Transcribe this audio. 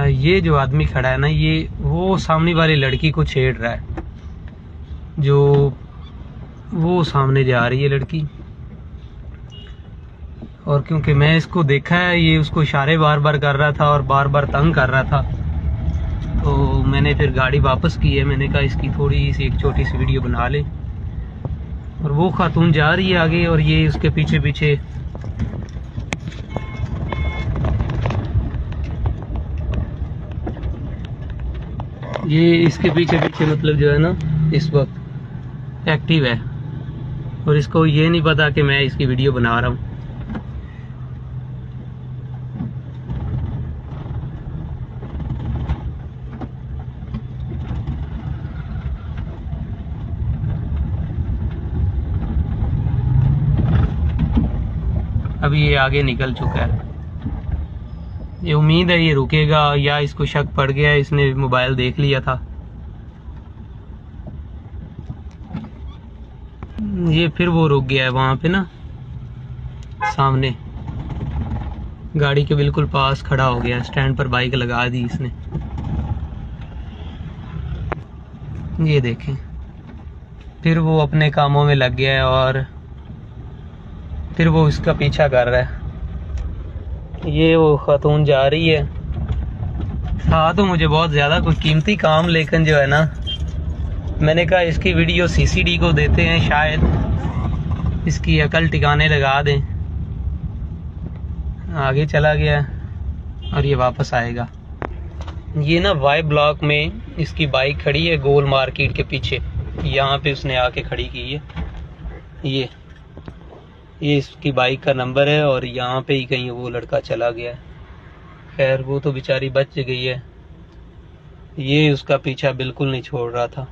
ये जो आदमी खड़ा है ना, ये वो सामने वाली लड़की को छेड़ रहा है, जो वो सामने जा रही है लड़की। और क्योंकि मैं इसको देखा है, ये उसको इशारे बार बार कर रहा था और बार बार तंग कर रहा था, तो मैंने फिर गाड़ी वापस की है। मैंने कहा इसकी थोड़ी सी एक छोटी सी वीडियो बना ले। और वो खातून जा रही है आगे और ये उसके पीछे पीछे। ये इसके पीछे पीछे मतलब जो है ना इस वक्त एक्टिव है, और इसको ये नहीं पता कि मैं इसकी वीडियो बना रहा हूँ। अभी ये आगे निकल चुका है। ये उम्मीद है ये रुकेगा, या इसको शक पड़ गया, इसने मोबाइल देख लिया था। ये फिर वो रुक गया है वहां पे ना, सामने गाड़ी के बिल्कुल पास खड़ा हो गया। स्टैंड पर बाइक लगा दी इसने। ये देखें, फिर वो अपने कामों में लग गया है और फिर वो इसका पीछा कर रहा है। ये वो खातून जा रही है। था तो मुझे बहुत ज़्यादा कोई कीमती काम, लेकिन जो है ना, मैंने कहा इसकी वीडियो सीसीडी को देते हैं, शायद इसकी अकल ठिकाने लगा दें। आगे चला गया और ये वापस आएगा। ये ना वाई ब्लॉक में इसकी बाइक खड़ी है, गोल मार्केट के पीछे। यहाँ पे उसने आके खड़ी की है। ये इसकी बाइक का नंबर है और यहाँ पे ही कहीं वो लड़का चला गया है। खैर वो तो बेचारी बच गई है। ये उसका पीछा बिल्कुल नहीं छोड़ रहा था।